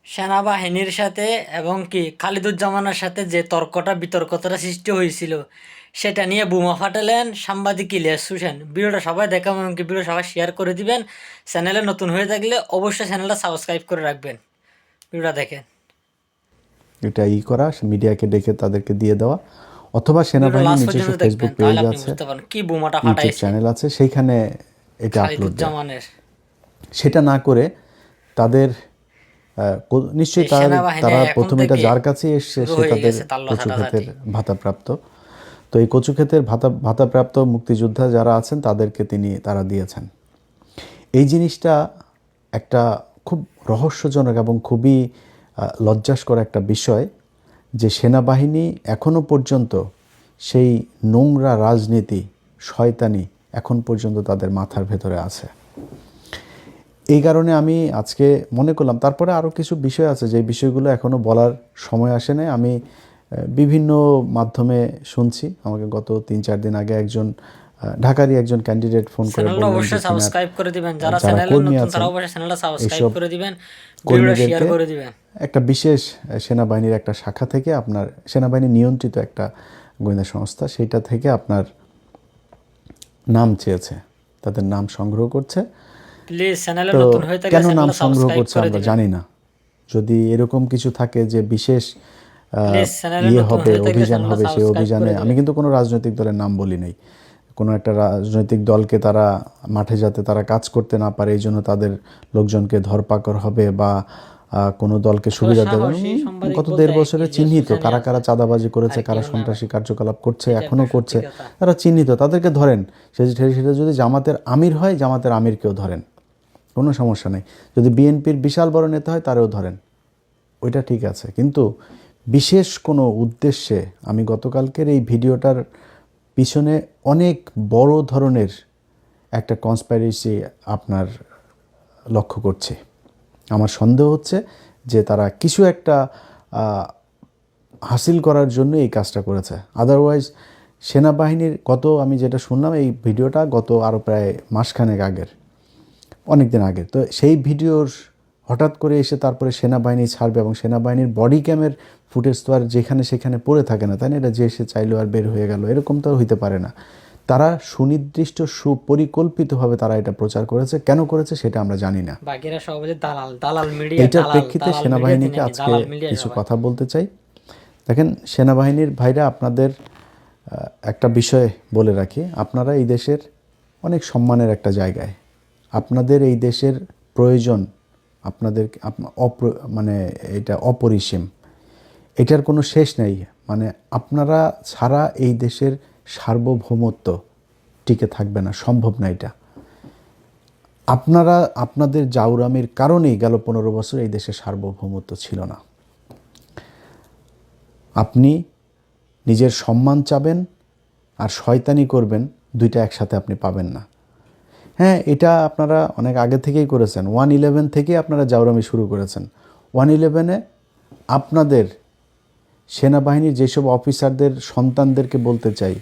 সেনাবাহিনীর সাথে এবং কি খালিদুজ্জামানের সাথে যে বিতর্কটা সৃষ্টি হয়েছিল সেটা নিয়ে বোমা ফাটালেন সাংবাদিক ইলিয়াস হোসেন। ভিডিওটা সবাই দেখাবেন এবং কি ভিডিও সবাই শেয়ার করে দিবেন। চ্যানেলে নতুন হয়ে থাকলে অবশ্যই চ্যানেলটা সাবস্ক্রাইব করে রাখবেন। ভিডিওটা দেখেন। এটা করা, মিডিয়াকে ডেকে তাদেরকে দিয়ে দেওয়া, অথবা ভিডিওটা সেনাবাহিনীর লাস্ট নিজস্ব পর্যন্ত ফেসবুক দেখবেন, তাহলে পেজ আপনি আছে, বুঝতে পারেন কি বোমাটা ইউটিউব ফাটাইছে চ্যানেল আছে, সেইখানে এটা আপলোড দেয়। খালিদুজ্জামানের। সেটা না করে তাদের নিশ্চয়ই এই সেনাবাহিনী তারা এখন প্রথমে এটা থেকে যার কাছেই এসছে শুরু সে হয়ে তাদের গেছে তাল্লা কচু ক্ষেতের ঝাঁটাঝাঁটি। ভাতাপ্রাপ্ত। তো এই কচু ক্ষেতের ভাতাপ্রাপ্ত মুক্তিযোদ্ধা যারা আছেন তাদেরকে তারা দিয়েছেন। এই জিনিসটা একটা খুব রহস্যজনক এবং খুবই লজ্জাস্কর একটা বিষয় যে সেনাবাহিনী এখনও পর্যন্ত সেই নোংরা রাজনীতি, শয়তানি এখন পর্যন্ত তাদের মাথার ভেতরে আছে। এই কারণে আমি আজকে মনে করলাম, তারপরে আরও কিছু বিষয় আছে যে বিষয়গুলো এখনও বলার সময় আসে নাই। আমি বিভিন্ন মাধ্যমে শুনছি, আমাকে গত 3-4 দিন আগে একজন ঢাকারই একজন ক্যান্ডিডেট ফোন করে চ্যানেলটা বললেন যে অবশ্যই তিনার সাবস্ক্রাইব করে দিবেন, যারা যারা চ্যানেলে কর্মী নতুন তারা আছেন অবশ্যই চ্যানেলটা সাবস্ক্রাইব এইসব করে দিবেন, ভিডিওটা শেয়ার কর্মীদেরকে করে দিবেন। একটা বিশেষ সেনাবাহিনীর একটা শাখা থেকে, আপনার সেনাবাহিনী নিয়ন্ত্রিত একটা গোয়েন্দা সংস্থা, সেইটা থেকে আপনার নাম চেয়েছে, তাদের নাম সংগ্রহ করছে। প্লিজ চ্যানেলে তো নতুন হয়ে থাকলে কেন নাম চ্যানেলটা সংগ্রহ সাবস্ক্রাইব করছে করে আমরা দিবেন। জানি না। যদি এরকম কিছু থাকে যে বিশেষ প্লিজ চ্যানেলে নতুন হবে, হয়ে থাকলে অভিযান চ্যানেলটা হবে, সেই সাবস্ক্রাইব অভিযানে করে আমি দিবেন। কিন্তু কোনো রাজনৈতিক দলের নাম বলি নাই। কোনো একটা রাজনৈতিক দলকে তারা মাঠে যাতে তারা কাজ করতে না পারে এই জন্য তাদের লোকজনকে ধরপাকড় হবে বা কোনো দলকে আসলে সুবিধা দেবে। সাহসী সাংবাদিক গত বলতে 1.5 বছরে ইলিয়াস চিহ্নিত হোসেনই কারা আছে, কারা চাঁদাবাজি করেছে, আর কারা কেউ না ভাই। সন্ত্রাসী কার্যকলাপ করছে, এটা একটা এখনও সত্যি করছে, কথা। তারা চিহ্নিত, তাদেরকে ধরেন। সেটা যদি জামাতের আমির হয়, জামাতের আমিরকেও ধরেন, কোনো সমস্যা নেই। যদি বিএনপির বিশাল বড় নেতা হয় তারেও ধরেন, ওইটা ঠিক আছে। কিন্তু বিশেষ কোনো উদ্দেশ্যে আমি গতকালকের এই ভিডিওটার পিছনে অনেক বড় ধরনের একটা কনস্পাইরেসি আপনার লক্ষ্য করছি। আমার সন্দেহ হচ্ছে যে তারা কিছু একটা হাসিল করার জন্য এই কাজটা করেছে। আদারওয়াইজ সেনাবাহিনীর আমি যেটা শুনলাম, এই ভিডিওটা গত আরও প্রায় মাসখানেক আগের, অনেক দিন আগের। তো সেই ভিডিওর হঠাৎ করে এসে তারপরে সেনাবাহিনী ছাড়বে, এবং সেনাবাহিনীর বডি ক্যামের ফুটেজ তো আর যেখানে সেখানে পড়ে থাকে না, তাই না? এটা যে সে চাইলো আর বের হয়ে গেল, এরকম তো হইতে পারে না। তারা সুনির্দিষ্ট সুপরিকল্পিতভাবে তারা এটা প্রচার করেছে। কেন করেছে সেটা আমরা জানি না। বাকিরা সবাই দালাল, দালাল মিডিয়া, এইটার দালাল প্রেক্ষিতে দালাল মিডিয়া সেনাবাহিনীকে তিনি আজকে দালাল মিডিয়া কিছু সবাই। কথা বলতে চাই। দেখেন সেনাবাহিনীর ভাইরা, আপনাদের একটা বিষয় বলে রাখি, আপনারা এই দেশের অনেক সম্মানের একটা জায়গায়, আপনাদের এই দেশের প্রয়োজন আপনাদের মানে এটা অপরিসীম, এটার কোনো শেষ নেই। মানে আপনারা ছাড়া এই দেশের সার্বভৌমত্ব টিকে থাকবে না, সম্ভব না এটা। আপনাদের জাউরামির কারণেই গেল 15 বছর এই দেশের সার্বভৌমত্ব ছিল না। আপনি নিজের সম্মান চাবেন আর শয়তানি করবেন, দুইটা একসাথে আপনি পাবেন না। হ্যাঁ, এটা আপনারা অনেক আগে থেকেই করেছেন। 111 থেকে আপনারা জাউরামি শুরু করেছেন। 111-এ আপনাদের সেনাবাহিনীর যেসব অফিসারদের সন্তানদেরকে বলতে চাই,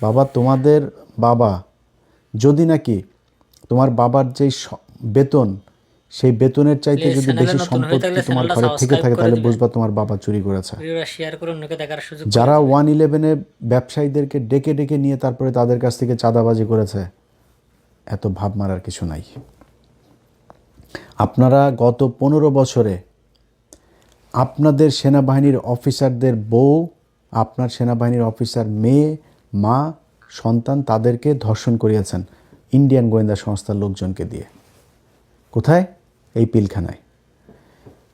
বাবা, তোমাদের বাবা যদি নাকি তোমার বাবার যেই বেতন, সেই বেতনের চাইতে প্লিজ যদি চ্যানেলে বেশি নতুন হয়ে সম্পত্তি থাকলে তোমার চ্যানেলটা ঘরে থেকে সাবস্ক্রাইব থাকে, করে তাহলে দিবেন, বুঝবা তোমার বাবা চুরি করেছে। ভিডিওটা শেয়ার করে অন্যকে দেখার সুযোগ করে যারা দিবেন। 111-এ ব্যবসায়ীদেরকে ডেকে ডেকে নিয়ে তারপরে তাদের কাছ থেকে চাঁদাবাজি করেছে, এত ভাব মারার কিছু নাই। আপনারা গত 15 বছরে আপনাদের সেনাবাহিনীর অফিসারদের বউ, আপনার সেনাবাহিনীর অফিসার মেয়ে, মা, সন্তান, তাদেরকে ধর্ষণ করিয়েছেন ইন্ডিয়ান গোয়েন্দা সংস্থার লোকজনকে দিয়ে। কোথায়? এই পিলখানায়।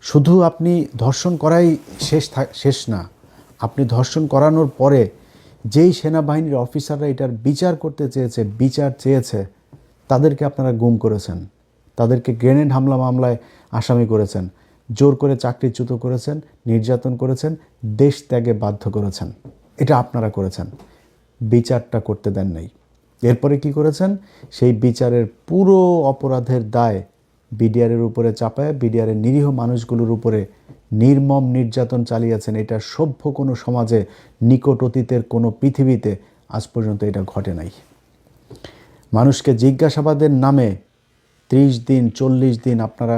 শুধু আপনি ধর্ষণ করাই শেষ না, আপনি ধর্ষণ করানোর পরে যেই সেনাবাহিনীর অফিসাররা এটার বিচার চেয়েছে, তাদেরকে আপনারা গুম করেছেন, তাদেরকে গ্রেনেড হামলা মামলায় আসামি করেছেন, জোর করে চাকরিচ্যুত করেছেন, নির্যাতন করেছেন, দেশ ত্যাগে বাধ্য করেছেন। এটা আপনারা করেছেন, বিচারটা করতে দেন নাই। এরপরে কি করেছেন? সেই বিচারের পুরো অপরাধের দায় বিডিআরের উপরে চাপায় বিডিআরের নিরীহ মানুষগুলোর উপরে নির্মম নির্যাতন চালিয়েছেন। এটা সভ্য কোনো সমাজে, নিকট অতীতের কোনো পৃথিবীতে আজ পর্যন্ত এটা ঘটে নাই। মানুষকে জিজ্ঞাসাবাদের নামে 30 দিন 40 দিন আপনারা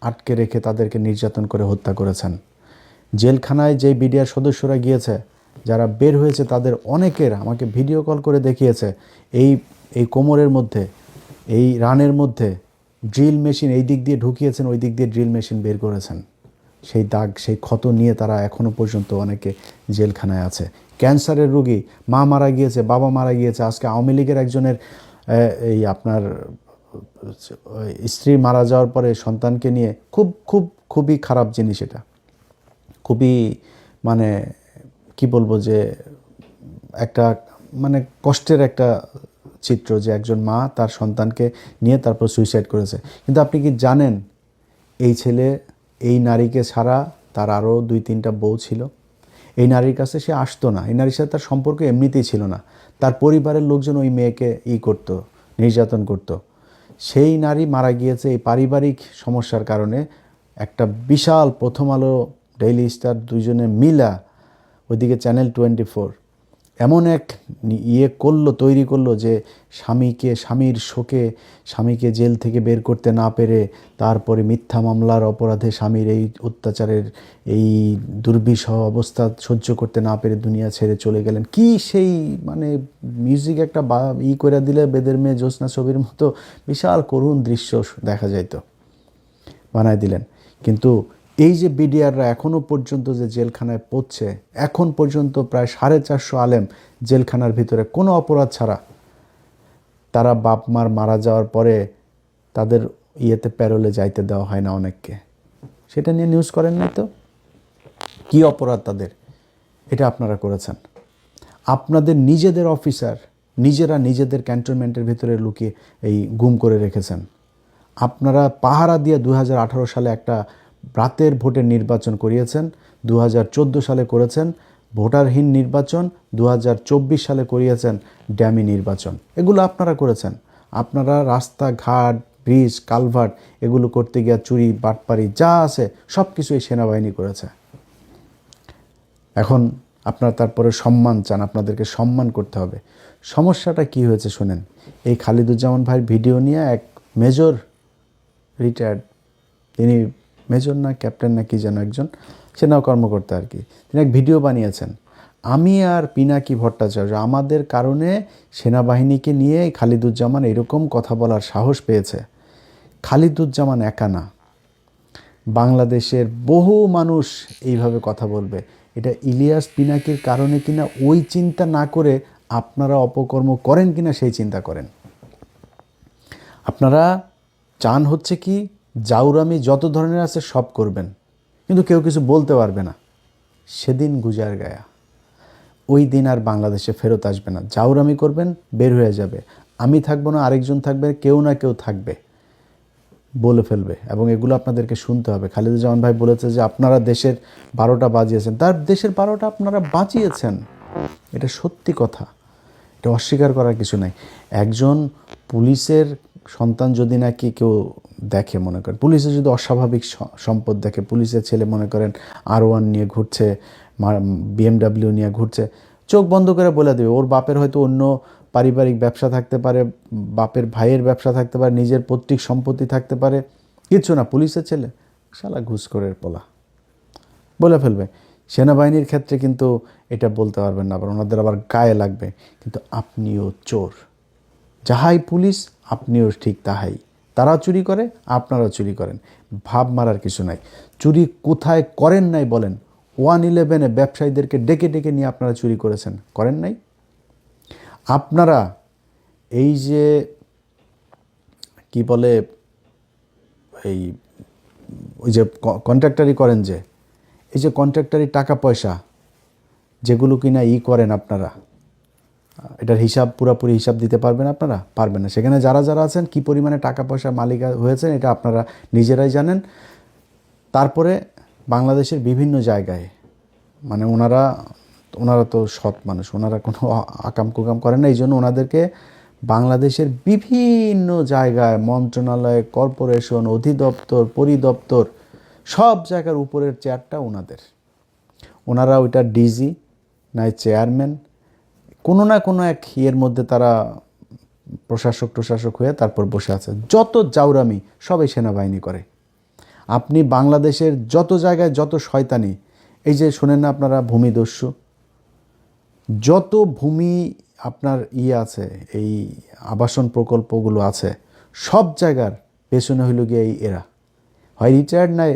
আটকে রেখে তাদেরকে নির্যাতন করে হত্যা করেছেন। জেলখানায় যে বিডিআর সদস্যরা গিয়েছে, যারা বের হয়েছে, তাদের অনেকের আমাকে ভিডিও কল করে দেখিয়েছে এই এই কোমরের মধ্যে, এই রানের মধ্যে ড্রিল মেশিন এই দিক দিয়ে ঢুকিয়েছেন, ওই দিক দিয়ে ড্রিল মেশিন বের করেছেন। সেই দাগ, সেই ক্ষত নিয়ে তারা এখনও পর্যন্ত অনেকে জেলখানায় আছে। ক্যান্সারের রোগী, মা মারা গিয়েছে, বাবা মারা গিয়েছে। আজকে আওয়ামী লীগের একজনের এই আপনার স্ত্রী মারা যাওয়ার পরে সন্তানকে নিয়ে খুবই খারাপ জিনিস এটা। খুবই মানে কি বলবো, যে একটা মানে কষ্টের একটা চিত্র, যে একজন মা তার সন্তানকে নিয়ে তারপর সুইসাইড করেছে। কিন্তু আপনি কি জানেন, এই ছেলে এই নারীকে ছাড়া তার আরও 2-3টা বউ ছিল। এই নারীর কাছে সে আসতো না, এই নারীর সাথে তার সম্পর্ক এমনিতেই ছিল না। তার পরিবারের লোকজন ওই মেয়েকে করতো, নির্যাতন করতো। সেই নারী মারা গিয়েছে এই পারিবারিক সমস্যার কারণে। একটা বিশাল প্রথম আলো, ডেইলি স্টার দুইজনে মিলা, ওইদিকে চ্যানেল 24 এমন এক তৈরি করলো যে স্বামীর শোকে স্বামীকে জেল থেকে বের করতে না পেরে, তারপরে মিথ্যা মামলার অপরাধে স্বামীর এই অত্যাচারের এই দুর্বিষহ অবস্থা সহ্য করতে না পেরে দুনিয়া ছেড়ে চলে গেলেন। কি সেই মানে মিউজিক একটা করে দিলে বেদের মেয়ে জ্যোৎস্না ছবির মতো বিশাল করুণ দৃশ্য দেখা যাইতো, বানায় দিলেন। কিন্তু এই যে বিডিআররা এখনও পর্যন্ত যে জেলখানায় পড়ছে, এখন পর্যন্ত প্রায় 450 আলেম জেলখানার ভিতরে কোনো অপরাধ ছাড়া। তারা বাপ মার মারা যাওয়ার পরে তাদের প্যারোলে যাইতে দেওয়া হয় না অনেককে। সেটা নিয়ে নিউজ করেন না তো? কি অপরাধ তাদের? এটা আপনারা করেছেন। আপনাদের নিজেদের অফিসার নিজেরা নিজেদের ক্যান্টনমেন্টের ভিতরে লুকিয়ে গুম করে রেখেছেন। আপনারা পাহারা দিয়ে 2018 সালে একটা রাতের ভোটের নির্বাচন করিয়েছেন, 2014 সালে করেছেন ভোটারহীন নির্বাচন, 2024 সালে করিয়েছেন ড্যামি নির্বাচন। এগুলো আপনারা করেছেন। আপনারা রাস্তাঘাট, ব্রিজ, কালভার্ট এগুলো করতে গিয়ে চুরি, বাটপারি যা আছে সব কিছু এই সেনাবাহিনী করেছে। এখন আপনারা তারপরে সম্মান চান, আপনাদেরকে সম্মান করতে হবে। সমস্যাটা কি হয়েছে শুনেন। এই খালিদুজ্জামান ভাইয়ের ভিডিও নিয়ে এক মেজর, রিটায়ার্ড, তিনি মেজর না ক্যাপ্টেন না কি যেন একজন সেনা কর্মকর্তা আর কি, তিনি এক ভিডিও বানিয়েছেন। আমি আর পিনাকি ভট্টাচার্য আমাদের কারণে সেনাবাহিনীকে নিয়ে খালিদুজ্জামান এরকম কথা বলার সাহস পেয়েছে। খালিদুজ্জামান একা না, বাংলাদেশের বহু মানুষ এইভাবে কথা বলবে। এটা ইলিয়াস পিনাকির কারণে কিনা ওই চিন্তা না করে আপনারা অপকর্ম করেন কিনা সেই চিন্তা করেন। আপনারা চান হচ্ছে কি, জাউরামি যত ধরনের আছে সব করবেন, কিন্তু কেউ কিছু বলতে পারবে না। সেদিন গুজার গায়া, ওই দিন আর বাংলাদেশে ফেরত আসবে না। জাউরামি করবেন, বের হয়ে যাবে। আমি থাকবো না, আরেকজন থাকবে, কেউ না কেউ থাকবে, বলে ফেলবে। এবং এগুলো আপনাদেরকে শুনতে হবে। খালিদুজ্জামান ভাই বলেছে যে আপনারা দেশের 12টা বাজিয়েছেন। তার দেশের 12টা আপনারা বাজিয়েছেন, এটা সত্যি কথা, এটা অস্বীকার করার কিছু নাই। একজন পুলিশের সন্তান যদি নাকি কেউ দেখে, মনে করেন পুলিশে যদি অস্বাভাবিক সম্পদ দেখে, পুলিশের ছেলে মনে করেন R1 নিয়ে ঘুরছে, BMW নিয়ে ঘুরছে, চোখ বন্ধ করে বলে দেবে ওর বাপের হয়তো অন্য পারিবারিক ব্যবসা থাকতে পারে, বাপের ভাইয়ের ব্যবসা থাকতে পারে, নিজের পৈতৃক সম্পত্তি থাকতে পারে, কিচ্ছু না, পুলিশের ছেলে শালা ঘুষখোরের পোলা, বলে ফেলবে। সেনাবাহিনীর ক্ষেত্রে কিন্তু এটা বলতে পারবেন না, আবার ওনাদের আবার গায়ে লাগবে। কিন্তু আপনিও চোর, যাহাই পুলিশ আপনিও ঠিক তাহাই। তারা চুরি করে, আপনারা চুরি করেন, ভাব মারার কিছু নাই। চুরি কোথায় করেন নাই বলেন? 111-এ ব্যবসায়ীদেরকে ডেকে ডেকে নিয়ে আপনারা চুরি করেছেন, করেন নাই? আপনারা এই যে কি বলে, ওই যে কন্ট্রাক্টারি করেন, যে এই যে কন্ট্রাক্টারি টাকা পয়সা যেগুলো কিনা করেন আপনারা, এটার হিসাব, পুরোপুরি হিসাব দিতে পারবেন আপনারা? পারবেন না। সেখানে যারা যারা আছেন কি পরিমাণে টাকা পয়সার মালিক হয়েছেন এটা আপনারা নিজেরাই জানেন। তারপরে বাংলাদেশের বিভিন্ন জায়গায় মানে ওনারা তো সৎ মানুষ, ওনারা কোনো আকাম কুকাম করেন না। এই জন্য ওনাদেরকে বাংলাদেশের বিভিন্ন জায়গায় মন্ত্রণালয়, কর্পোরেশন, অধিদপ্তর, পরিদপ্তর সব জায়গার উপরের চেয়ারটা ওনাদের। ওনারা ওইটা ডিজি নাই চেয়ারম্যান, কোনো না কোনো এক মধ্যে তারা প্রশাসক হয়ে তারপর বসে আছে। যত জাউরামি সবাই সেনাবাহিনী করে। আপনি বাংলাদেশের যত জায়গায় যত শয়তানি, এই যে শোনেন না আপনারা ভূমিদস্যু, যত ভূমি আপনার আছে, এই আবাসন প্রকল্পগুলো আছে, সব জায়গার পেছনে হইল গিয়ে এরা হয় রিটায়ার্ড নাই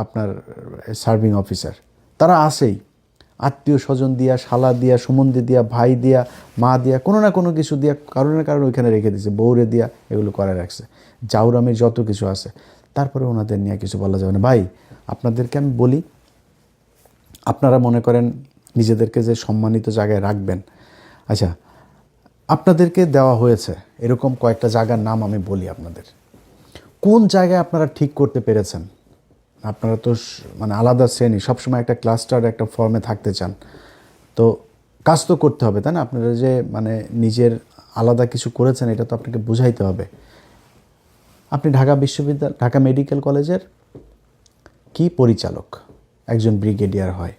আপনার সার্ভিং অফিসার, তারা আসেই আত্মীয় স্বজন দিয়া, শালা দিয়া, সুমন্দি দিয়া, ভাই দিয়া, মা দিয়া, কোনো না কোনো কিছু দিয়া, কারণে কারণ ওইখানে রেখে দিয়েছে, বউরে দিয়া এগুলো করে রাখছে। জাউরামের যত কিছু আছে, তারপরে ওনাদের নিয়ে কিছু বলা যাবে না। ভাই আপনাদেরকে আমি বলি, আপনারা মনে করেন নিজেদেরকে যে সম্মানিত জায়গায় রাখবেন, আচ্ছা আপনাদেরকে দেওয়া হয়েছে এরকম কয়েকটা জায়গার নাম আমি বলি আপনাদের। কোন জায়গায় আপনারা ঠিক করতে পেরেছেন? আপনারা তো মানে আলাদা শ্রেণী, সবসময় একটা ক্লাস্টার একটা ফর্মে থাকতে চান, তো কাজ তো করতে হবে, তাই না? আপনারা যে মানে নিজের আলাদা কিছু করেছেন এটা তো আপনাকে বুঝাইতে হবে। আপনি ঢাকা বিশ্ববিদ্যালয়, ঢাকা মেডিকেল কলেজের কি পরিচালক, একজন ব্রিগেডিয়ার হয়।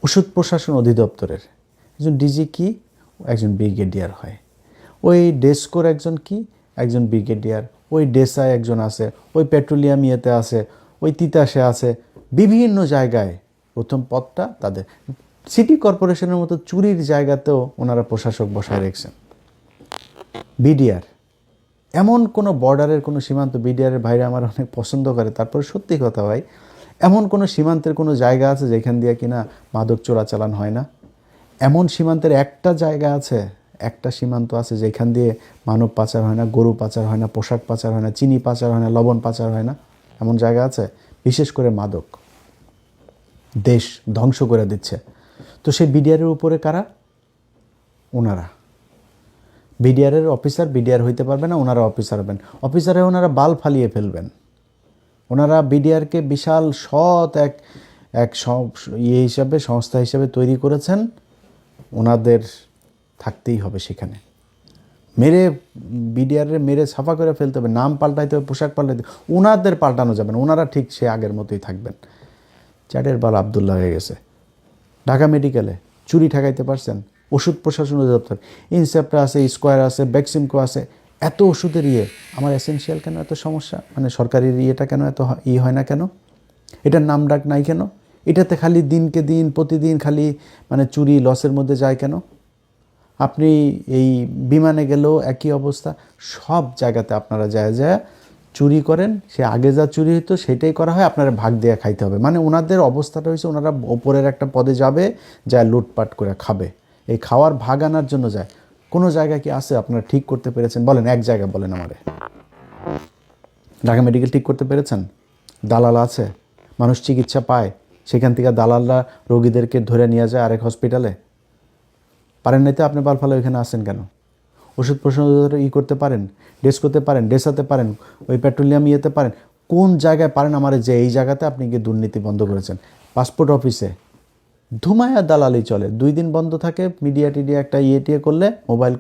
ওষুধ প্রশাসন অধিদপ্তরের একজন ডিজি কি, একজন ব্রিগেডিয়ার হয়। ওই ডেস্কোর একজন কি, একজন ব্রিগেডিয়ার। ওই ডেসায় একজন আছে, ওই পেট্রোলিয়াম ইয়েতে আছে, ওই তিতাসে আছে, বিভিন্ন জায়গায় প্রথম পদটা তাদের। সিটি কর্পোরেশনের মতো চুরির জায়গাতেও ওনারা প্রশাসক বসায় রেখেছেন। বিডিআর, এমন কোনো বর্ডারের কোনো সীমান্ত, বিডিআরের ভাইরা আমার অনেক পছন্দ করে, তারপরে সত্যি কথা ভাই, এমন কোনো সীমান্তের কোনো জায়গা আছে যেখান দিয়ে কিনা মাদক চোরাচালান হয় না? এমন সীমান্তের একটা জায়গা আছে, একটা সীমান্ত আছে যেখান দিয়ে মানব পাচার হয় না, গরু পাচার হয় না, পোশাক পাচার হয় না, চিনি পাচার হয় না, লবণ পাচার হয় না? এমন জায়গা আছে? বিশেষ করে মাদক দেশ ধ্বংস করে দিচ্ছে। তো সেই বিডিআরের উপরে কারা? ওনারা। বিডিআরের অফিসার বিডিআর হইতে পারবে না, ওনারা অফিসার হবেন। অফিসারে ওনারা বাল ফালিয়ে ফেলবেন। ওনারা বিডিআরকে বিশাল সৎ এক এক ইয়ে হিসাবে, সংস্থা হিসাবে তৈরি করেছেন। ওনাদের থাকতেই হবে সেখানে। মেরে বিডিআরের মেরে সাফা করে ফেলতে হবে, নাম পাল্টাইতে হবে, পোশাক পাল্টাইতে হবে, ওনাদের পাল্টানো যাবে না। ওনারা ঠিক সে আগের মতোই থাকবেন। চ্যাটের বাল আবদুল্লাহ হয়ে গেছে। ঢাকা মেডিকেলে চুরি ঠেকাইতে পারছেন? ওষুধ প্রশাসন অধিদপ্তর, ইনসেপ্টা আছে, স্কোয়ার আছে, বেক্সিমকো আছে, এত ওষুধের আমার এসেনশিয়াল কেন এত সমস্যা? মানে সরকারি ইয়েটা কেন এত হয় না কেন? এটার নাম ডাক নাই কেন? এটাতে খালি দিনকে দিন প্রতিদিন খালি মানে চুরি লসের মধ্যে যায় কেন? আপনি এই বিমানে গেলেও একই অবস্থা। সব জায়গাতে আপনারা যায় যায় চুরি করেন। সে আগে যা চুরি হতো সেটাই করা হয়, আপনারা ভাগ দিয়ে খাইতে হবে। মানে ওনাদের অবস্থাটা হয়েছে, ওনারা ওপরের একটা পদে যাবে, যায় লুটপাট করে খাবে, এই খাওয়ার ভাগ আনার জন্য যায়। কোনো জায়গায় কি আছে আপনারা ঠিক করতে পেরেছেন? বলেন, এক জায়গা বলেন আমারে। ঢাকা মেডিকেল ঠিক করতে পেরেছেন? দালাল আছে, মানুষ চিকিৎসা পায়, সেখান থেকে দালালরা রোগীদেরকে ধরে নিয়ে যায় আরেক হসপিটালে? পারেন নাই তো আপনি বালফালা ওইখানে আসেন কেন? ওষুধ প্রশাসন করতে পারেন, ডেস্ক করতে পারেন, ডেসাতে পারেন, ওই পেট্রোলিয়াম ইয়েতে পারেন। কোন জায়গায় পারেন আমারে যে এই জায়গাতে আপনি গিয়ে দুর্নীতি বন্ধ করেছেন? পাসপোর্ট অফিসে ধুমায়া দালালি চলে, 2 দিন বন্ধ থাকে, মিডিয়া টিডিয়া একটা ইয়ে টিয়ে করলে, মোবাইল